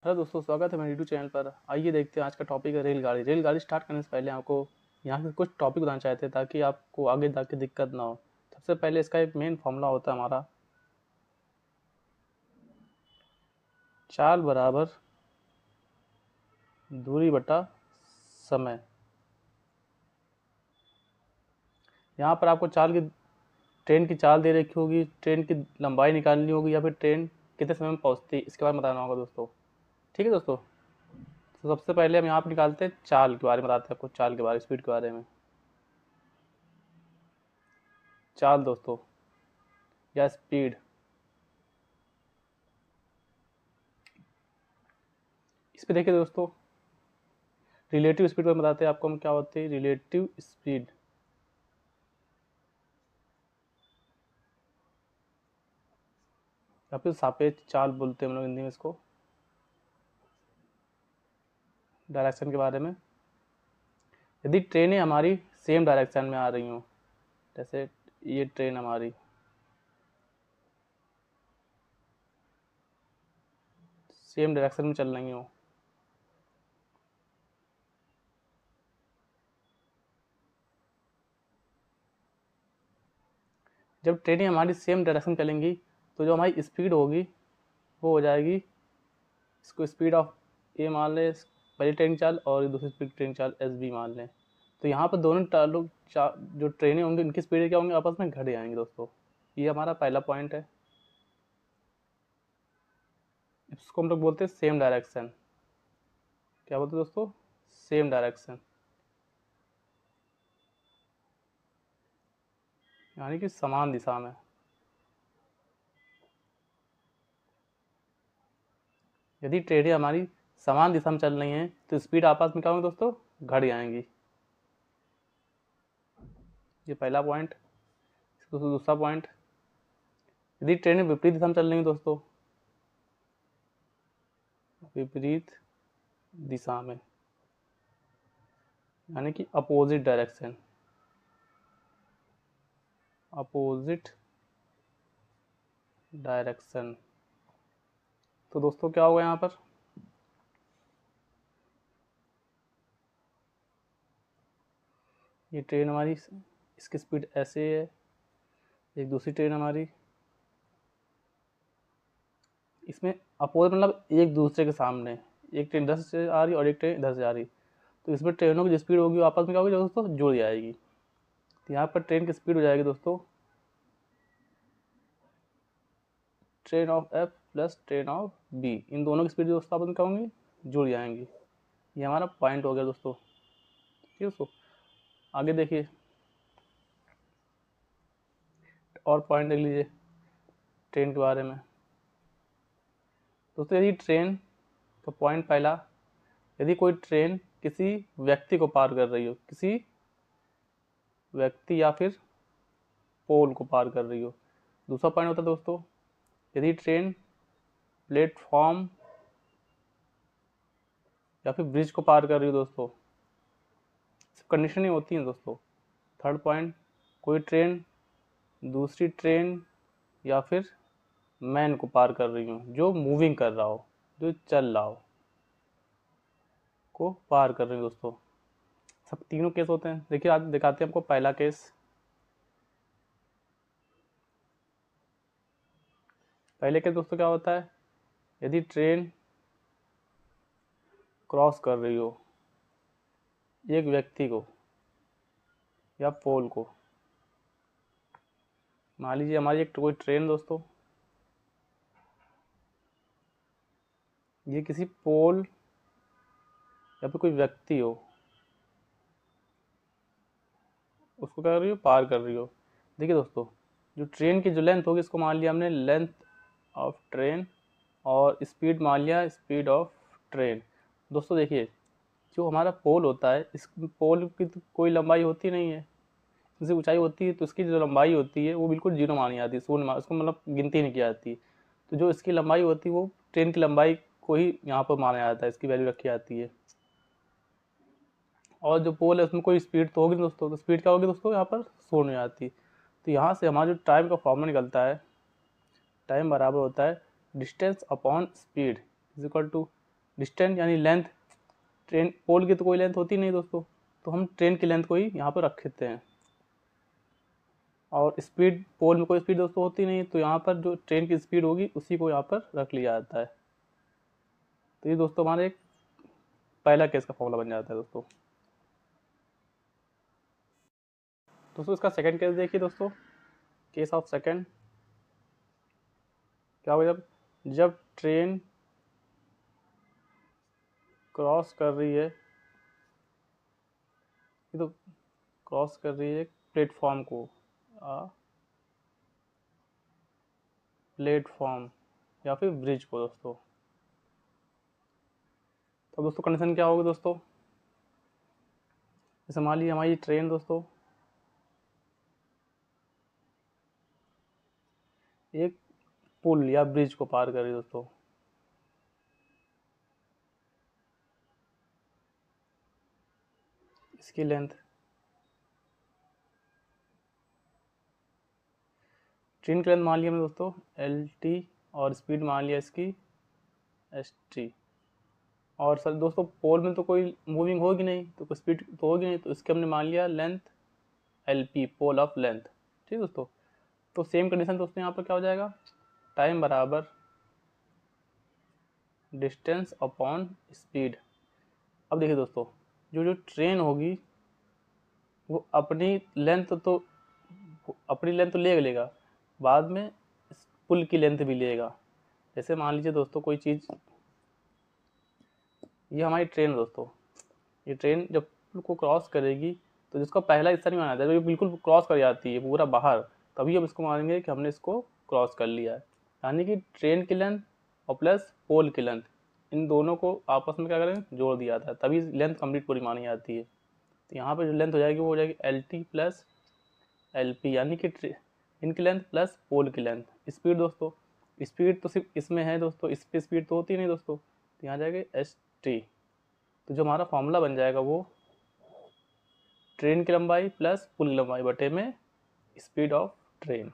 Hello दोस्तों, स्वागत है मेरे यूट्यूब चैनल पर। आइए देखते हैं आज का टॉपिक है रेलगाड़ी। रेलगाड़ी स्टार्ट करने से पहले आपको यहाँ के कुछ टॉपिक बताना चाहते हैं ताकि आपको आगे जाके दिक्कत ना हो। सबसे पहले इसका एक मेन फॉर्मूला होता है हमारा चाल बराबर दूरी बटा समय। यहाँ पर आपको ट्रेन की चाल दे रखी होगी, ट्रेन की लंबाई निकालनी होगी या फिर ट्रेन कितने समय में पहुँचती है इसके बारे में बताना होगा दोस्तों। ठीक है दोस्तों, तो सबसे पहले हम यहाँ पर निकालते हैं चाल के बारे में, बताते हैं आपको चाल के बारे, स्पीड के बारे में। चाल दोस्तों या स्पीड, इस पे देखिए दोस्तों, रिलेटिव स्पीड पर बताते हैं आपको हम क्या होती है रिलेटिव स्पीड। या फिर सापेक्ष चाल बोलते हैं हम लोग हिंदी में इसको, डायरेक्शन के बारे में। यदि ट्रेनें हमारी सेम डायरेक्शन में आ रही हों, जैसे ये ट्रेन हमारी सेम डायरेक्शन में चल रही हो, जब ट्रेनें हमारी सेम डायरेक्शन चलेंगी तो जो हमारी स्पीड होगी वो हो जाएगी, इसको स्पीड ऑफ ए मान लें पहली ट्रेन चाल, और दूसरी स्पीड ट्रेन चाल एस बी मान लें। तो यहाँ पर दोनों जो ट्रेनें होंगी उनकी स्पीड क्या होंगी, आपस में घट जाएंगी दोस्तों। ये हमारा पहला पॉइंट है, इसको हम लोग बोलते हैं सेम डायरेक्शन। क्या बोलते हैं दोस्तों, सेम डायरेक्शन, यानी कि समान दिशा में। यदि ट्रेनें हमारी समान दिशा में चल रही हैं तो स्पीड आपस में क्या होंगी दोस्तों, घट जाएंगी। ये पहला पॉइंट। दूसरा पॉइंट, यदि ट्रेनें विपरीत दिशा में चल रही हैं दोस्तों, विपरीत दिशा में यानी कि अपोजिट डायरेक्शन, अपोजिट डायरेक्शन, तो दोस्तों क्या होगा यहाँ पर, ये ट्रेन हमारी, इसकी स्पीड ऐसे है, एक दूसरी ट्रेन हमारी इसमें अपोजिट मतलब एक दूसरे के सामने, एक ट्रेन इधर से आ रही और एक ट्रेन इधर से आ रही, तो इसमें ट्रेनों की जो स्पीड होगी वो आपस में क्या होगी दोस्तों, जुड़ जाएगी। तो यहाँ पर ट्रेन की स्पीड हो जाएगी दोस्तों train of F plus train of B, इन दोनों की स्पीड दोस्तों आपस में क्या होंगी, जुड़ जाएंगी। ये हमारा पॉइंट हो गया दोस्तों। ठीक है दोस्तों, आगे देखिए और पॉइंट देख लीजिए ट्रेन के बारे में। दोस्तों यदि ट्रेन का पॉइंट पहला, यदि कोई ट्रेन किसी व्यक्ति को पार कर रही हो, किसी व्यक्ति या फिर पोल को पार कर रही हो। दूसरा पॉइंट होता है दोस्तों, यदि ट्रेन प्लेटफॉर्म या फिर ब्रिज को पार कर रही हो दोस्तों, सब कंडीशन ही होती हैं दोस्तों। थर्ड पॉइंट, कोई ट्रेन दूसरी ट्रेन या फिर मैन को पार कर रही हो, जो मूविंग कर रहा हो, जो चल रहा हो, को पार कर रही हो दोस्तों। सब तीनों केस होते हैं। देखिए आज दिखाते हैं आपको पहला केस। पहले केस दोस्तों क्या होता है, यदि ट्रेन क्रॉस कर रही हो एक व्यक्ति को या पोल को, मान लीजिए हमारी एक कोई ट्रेन दोस्तों, ये किसी पोल या फिर कोई व्यक्ति हो, उसको क्या कर रही हो, पार कर रही हो। देखिए दोस्तों, जो ट्रेन की जो लेंथ होगी इसको मान लिया हमने लेंथ ऑफ ट्रेन, और स्पीड मान लिया स्पीड ऑफ ट्रेन। दोस्तों देखिए, जो हमारा पोल होता है, इस पोल की तो कोई लंबाई होती नहीं है, जैसे ऊंचाई होती है तो इसकी जो लंबाई होती है वो बिल्कुल जीरो मानी जाती है, शून्य उसको मतलब गिनती नहीं की जाती। तो जो इसकी लंबाई होती है वो ट्रेन की लंबाई को ही यहाँ पर माना जाता है, इसकी वैल्यू रखी जाती है। और जो पोल है उसमें कोई स्पीड तो होगी दोस्तों, तो स्पीड क्या होगी दोस्तों, यहाँ पर शून्य हो जाती। तो यहाँ से हमारा जो टाइम का फॉर्मूला निकलता है, टाइम बराबर होता है distance upon speed is equal to distance यानी लेंथ, ट्रेन पोल की तो कोई लेंथ होती नहीं दोस्तों, तो हम ट्रेन की लेंथ को ही यहाँ पर रख देते हैं। और स्पीड, पोल में कोई स्पीड दोस्तों होती नहीं, तो यहाँ पर जो ट्रेन की स्पीड होगी उसी को यहाँ पर रख लिया जाता है। तो ये दोस्तों हमारे एक पहला केस का फॉर्मूला बन जाता है दोस्तों। इसका सेकंड केस देखिए दोस्तों, केस ऑफ सेकंड क्या होगा, जब ट्रेन क्रॉस कर रही है, ये तो क्रॉस कर रही है प्लेटफॉर्म को, प्लेटफॉर्म या फिर ब्रिज को दोस्तों। तो दोस्तों कंडीशन क्या होगी दोस्तों, जैसे मान लीजिए हमारी ट्रेन दोस्तों एक पुल या ब्रिज को पार कर रही है दोस्तों। इसकी लेंथ, ट्रेन की लेंथ मान लिया हमने दोस्तों LT और स्पीड मान लिया इसकी ST। और सर दोस्तों पोल में तो कोई मूविंग होगी नहीं, तो कोई स्पीड तो होगी नहीं, तो इसके हमने मान लिया length LP, pole of length. ठीक दोस्तों, तो सेम कंडीशन दोस्तों यहाँ पर क्या हो जाएगा, टाइम बराबर डिस्टेंस अपॉन स्पीड। अब देखिए दोस्तों, जो ट्रेन होगी वो अपनी लेंथ तो लेगा, बाद में इस पुल की लेंथ भी लेगा। जैसे मान लीजिए दोस्तों कोई चीज़, ये हमारी ट्रेन दोस्तों, ये ट्रेन जब पुल को क्रॉस करेगी तो जिसका पहला हिस्सा नहीं माना जाता, जब ये बिल्कुल क्रॉस कर जाती है पूरा बाहर, तभी हम इसको मानेंगे कि हमने इसको क्रॉस कर लिया है। यानी कि ट्रेन की लेंथ और प्लस पोल की लेंथ, इन दोनों को आपस में क्या करें, जोड़ दिया जाता है, तभी लेंथ कंप्लीट पूरी मानी जाती है। तो यहाँ पे जो लेंथ हो जाएगी वो हो जाएगी LT प्लस LP, यानी कि इनकी लेंथ प्लस पोल की लेंथ। स्पीड दोस्तों, स्पीड तो सिर्फ इसमें है दोस्तों, इस पे स्पीड तो होती नहीं दोस्तों, तो यहाँ जाएगा ST। तो जो हमारा फॉर्मूला बन जाएगा वो ट्रेन की लंबाई प्लस पुल की लंबाई बटे में speed of train.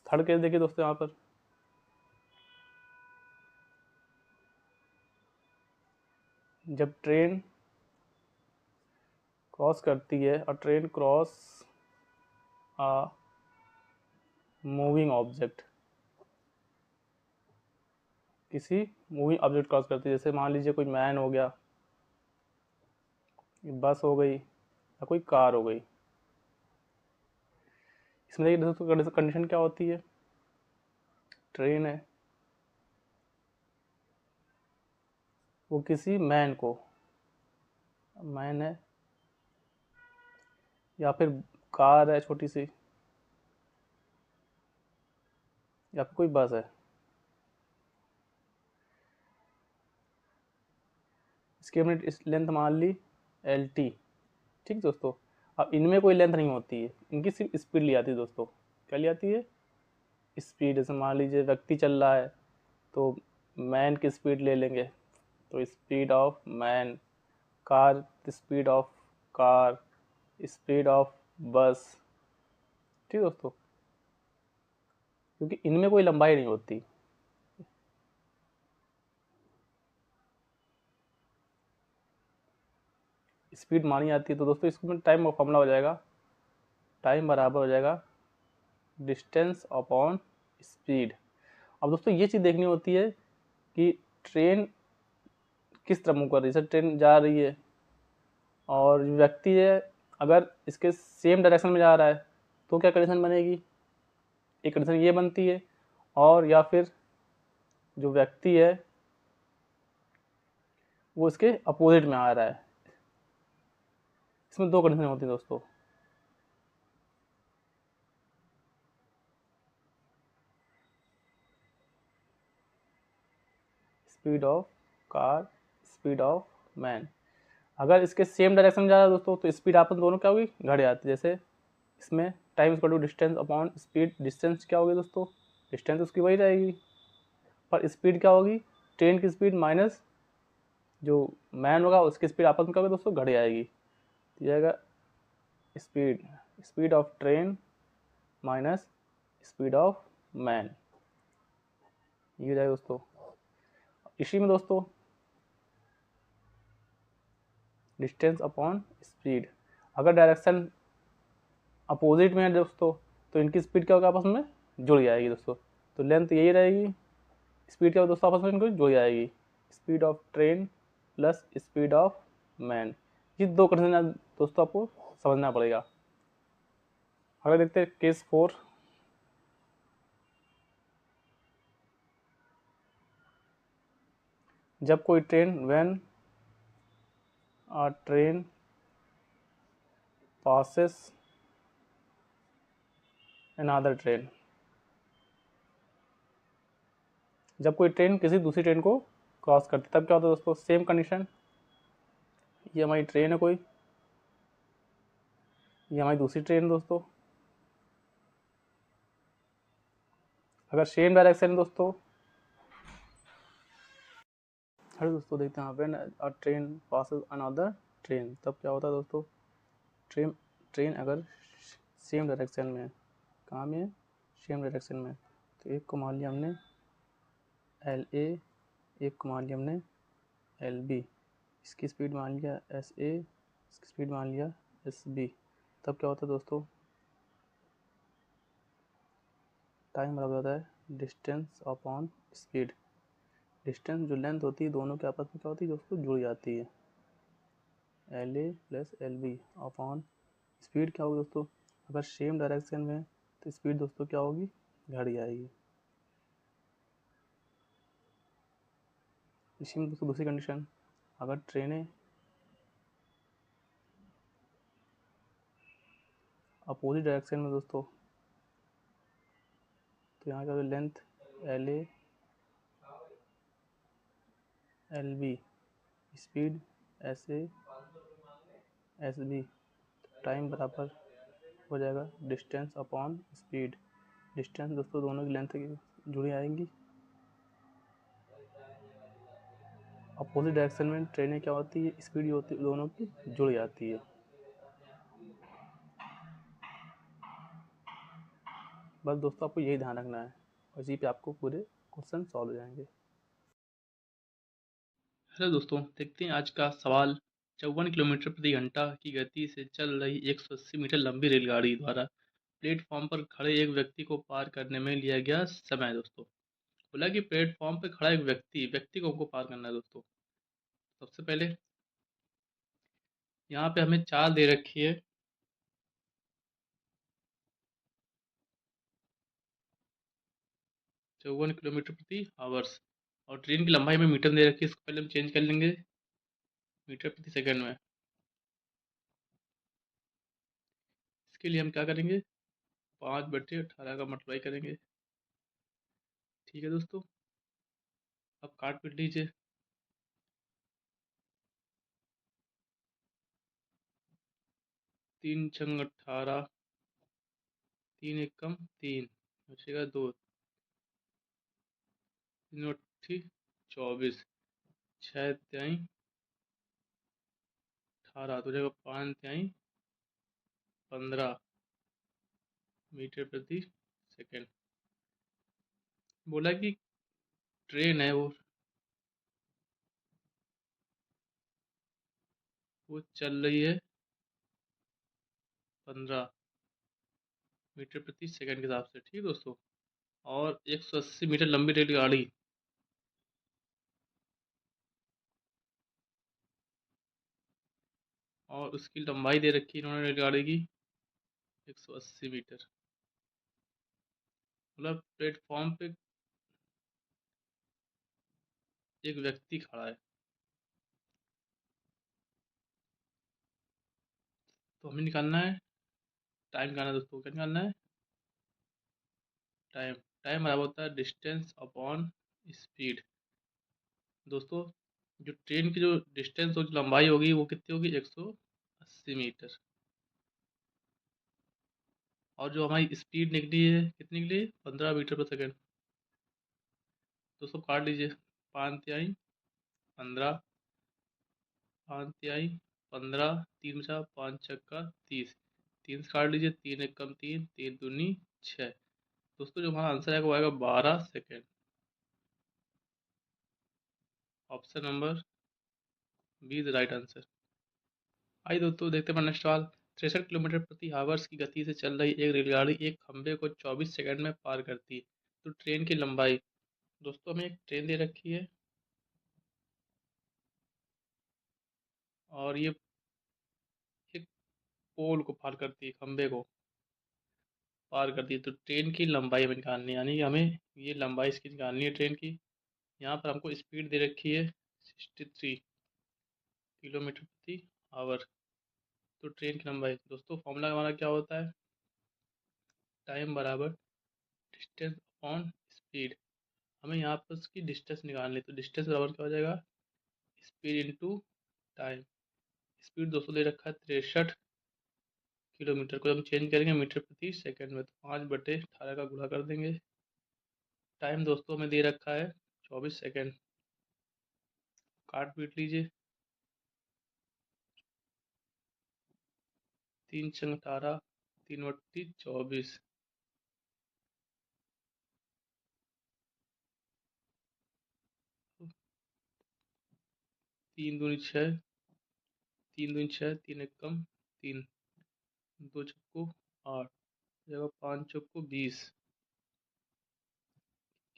Third case देखिए दोस्तों, यहाँ पर जब ट्रेन क्रॉस करती है और ट्रेन क्रॉस आ मूविंग ऑब्जेक्ट, किसी मूविंग ऑब्जेक्ट क्रॉस करती है, जैसे मान लीजिए कोई मैन हो गया, बस हो गई या कोई कार हो गई। इसमें देखिए दोस्तों कंडीशन क्या होती है, ट्रेन है वो किसी मैन है या फिर कार है छोटी सी, या फिर कोई बस है, इसकी हमने इस लेंथ मान ली LT। ठीक दोस्तों, अब इनमें कोई लेंथ नहीं होती है, इनकी सिर्फ स्पीड ली आती है दोस्तों। क्या ली आती है, स्पीड। जैसे मान लीजिए व्यक्ति चल रहा है तो मैन की स्पीड ले लेंगे, तो speed of man, car speed of car, speed of बस। ठीक दोस्तों, क्योंकि इनमें कोई लंबाई नहीं होती। स्पीड मानी जाती है, तो दोस्तों इसमें टाइम का फॉर्मूला हो जाएगा, टाइम बराबर हो जाएगा डिस्टेंस अपॉन स्पीड। अब दोस्तों ये चीज़ देखनी होती है कि ट्रेन किस तरफ मूव कर रही है। जैसे ट्रेन जा रही है और व्यक्ति है अगर इसके सेम डायरेक्शन में जा रहा है तो क्या कंडीशन बनेगी, एक कंडीशन ये बनती है, और या फिर जो व्यक्ति है वो इसके अपोजिट में आ रहा है। इसमें दो कंडीशन होती है दोस्तों, speed of car, speed of man. अगर इसके सेम डायरेक्शन में जा रहा है दोस्तों तो स्पीड आपस दोनों क्या होगी, घट जाती है। जैसे इसमें time equal to distance upon speed, distance क्या होगी दोस्तों, डिस्टेंस उसकी वही रहेगी, पर स्पीड क्या होगी, ट्रेन की स्पीड माइनस जो मैन होगा उसकी स्पीड आपस में क्या होगी दोस्तों, घट जाएगी। तो जाएगा speed of train minus speed of man, ये हो जाएगा दोस्तों। इसी में दोस्तों डिस्टेंस अपॉन स्पीड। अगर डायरेक्शन अपोजिट में है दोस्तों तो इनकी स्पीड क्या होगा, आपस में जुड़ जाएगी दोस्तों। तो लेंथ यही रहेगी, स्पीड क्या होगा दोस्तों, आपस में इनको जुड़ जाएगी। Speed of train plus speed of man, ये दो कंडीशन दोस्तों आपको समझना पड़ेगा। अगर देखते हैं केस 4, जब कोई train when a train passes another train, जब कोई ट्रेन किसी दूसरी ट्रेन को क्रॉस करती है तब क्या होता है दोस्तों, सेम कंडीशन। ये हमारी ट्रेन है कोई, ये हमारी दूसरी ट्रेन दोस्तों। अगर सेम डायरेक्शन दोस्तों, हेलो दोस्तों देखते हैं when a train passes another train, तब क्या होता है दोस्तों, ट्रेन ट्रेन अगर सेम डायरेक्शन में है, कहाँ में है, सेम डायरेक्शन में, तो एक को मान लिया हमने एल ए, एक को मान लिया हमने एल बी, इसकी स्पीड मान लिया एस ए, इसकी स्पीड मान लिया एस बी, तब क्या होता है दोस्तों, टाइम बराबर होता है डिस्टेंस अपॉन स्पीड। डिस्टेंस जो लेंथ होती है दोनों के आपस में क्या होती है दोस्तों, जुड़ जाती है, L A plus L B upon speed क्या होगी दोस्तों, अगर सेम डायरेक्शन में तो स्पीड दोस्तों क्या होगी, घट जाएगी। इसी में दोस्तों दूसरी कंडीशन, अगर ट्रेनें अपोजिट डायरेक्शन में दोस्तों, तो यहाँ क्या होगी, length L A L B, speed S A S B, time बराबर हो जाएगा डिस्टेंस अपॉन स्पीड। डिस्टेंस दोस्तों दोनों की लेंथ जुड़ी आएंगी, अपोजिट डायरेक्शन में ट्रेनें क्या होती है, स्पीड होती है दोनों की जुड़ जाती है। बस दोस्तों आपको यही ध्यान रखना है, और इसी पे आपको पूरे क्वेश्चन सॉल्व हो जाएंगे। हेलो दोस्तों, देखते हैं आज का सवाल। 54 किलोमीटर प्रति घंटा की गति से चल रही 180 मीटर लंबी रेलगाड़ी द्वारा प्लेटफॉर्म पर खड़े एक व्यक्ति को पार करने में लिया गया समय दोस्तों। बोला कि प्लेटफॉर्म पर खड़ा एक व्यक्ति को हमको पार करना है दोस्तों। सबसे पहले यहाँ पे हमें चाल दे रखी है, 54 किलोमीटर प्रति आवर्स, और ट्रेन की लंबाई में मीटर दे रखी है, इसको पहले हम चेंज कर लेंगे मीटर प्रति सेकंड में। इसके लिए हम क्या करेंगे, 5/18 का मल्टीप्लाई करेंगे। ठीक है दोस्तों, अब काट पीट लीजिए। 3×18, 3 × 3 बचेगा 2, 3×8 = 24, 6×3 = 18, तो हो जाएगा 5×3 = 15 मीटर प्रति सेकंड। बोला कि ट्रेन है वो चल रही है 15 मीटर प्रति सेकंड के हिसाब से। ठीक है दोस्तों, और 180 मीटर लंबी रेलगाड़ी और उसकी लंबाई दे रखी है इन्होंने रेलगाड़ी की 180 मीटर। मतलब प्लेटफॉर्म पे एक व्यक्ति खड़ा है, तो हमें निकालना है टाइम, निकालना है दोस्तों। क्या निकालना है, टाइम। टाइम बराबर होता है डिस्टेंस अपॉन स्पीड। दोस्तों जो ट्रेन की जो डिस्टेंस और लंबाई होगी वो कितनी होगी, 180 मीटर, और जो हमारी स्पीड निकली है कितनी निकली है, 15 मीटर पर सेकंड। दोस्तों काट लीजिए, 5×3 = 15, 5×3 = 15, 3 बचा, 5×6 = 30, 3 से काट लीजिए, 3×1 = 3, 3×2 = 6। दोस्तों जो हमारा आंसर है वो आएगा 12 second. Option number B is right answer. आइए दोस्तों देखते हैं नेक्स्ट सवाल। 63 किलोमीटर प्रति आवर्स की गति से चल रही एक रेलगाड़ी एक खंभे को 24 सेकंड में पार करती है, तो ट्रेन की लंबाई। दोस्तों हमें एक ट्रेन दे रखी है और ये एक पोल को पार करती है, खंभे को पार करती है, तो ट्रेन की लंबाई हमें निकालनी है, यानी कि हमें ये लंबाई इसकी निकालनी है ट्रेन की। यहाँ पर हमको स्पीड दे रखी है 63 किलोमीटर प्रति आवर, तो ट्रेन की लंबाई। दोस्तों फॉर्मूला हमारा क्या होता है, टाइम बराबर डिस्टेंस अपॉन स्पीड। हमें यहाँ पर उसकी डिस्टेंस निकालनी, तो डिस्टेंस बराबर क्या हो जाएगा, स्पीड इंटू टाइम। स्पीड दोस्तों दे रखा है 63 किलोमीटर, को हम चेंज करेंगे मीटर प्रति सेकंड में, तो 5/18 का गुणा कर देंगे। टाइम दोस्तों में दे रखा है 24 सेकंड, काट पीट लीजिए। 3×18, 3/24। 3×2 = 6, 3×2 = 6, 3 × 1 = 3, 2 × 8, 5 × 20,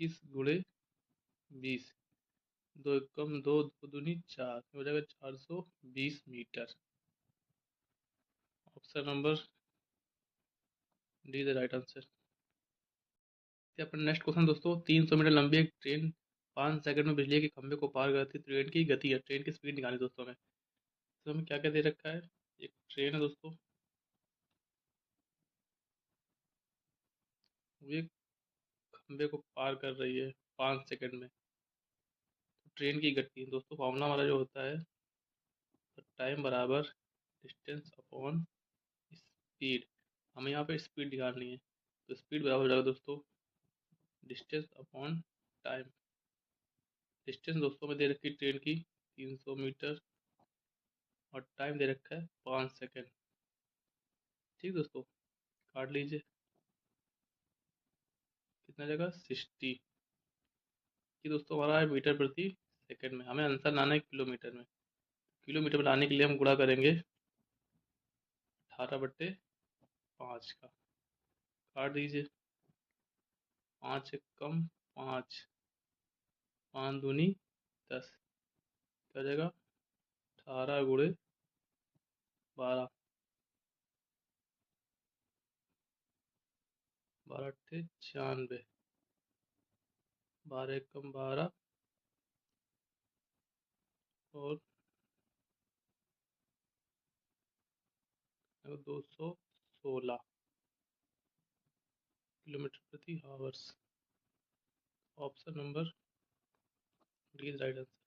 21 × 20, 2 × 1 = 2, 2×2 = 4, हो जाएगा 420 metre. Option number D the right answer. अपना नेक्स्ट क्वेश्चन दोस्तों, 300 मीटर लंबी एक ट्रेन 5 सेकंड में बिजली के खंभे को पार करती है, ट्रेन की गति है, ट्रेन की स्पीड निकाली दोस्तों हमें। तो हमें क्या क्या दे रखा है, एक ट्रेन है दोस्तों, वो एक खंभे को पार कर रही है 5 सेकंड में, तो ट्रेन की गति दोस्तों, फॉर्मूला हमारा जो होता है, टाइम बराबर डिस्टेंस अपॉन स्पीड। हमें यहाँ पे स्पीड निकालनी है, तो स्पीड बराबर हो जाएगा दोस्तों डिस्टेंस अपॉन टाइम। डिस्टेंस दोस्तों में दे रखी है ट्रेन की 300 मीटर, और टाइम दे रखा है 5 सेकंड। ठीक दोस्तों, काट लीजिए, कितना जगह 60। कि दोस्तों हमारा है मीटर प्रति सेकंड में, हमें आंसर लाना है किलोमीटर में। किलोमीटर में लाने के लिए हम गुणा करेंगे 18/5 का, काट दीजिए। 5 × 1 = 5, 5×2 = 10, क्या हो जाएगा 18×12, 12×8 = 96, 12×1 = 12, और 216 किलोमीटर प्रति hours. Option number D is right answer.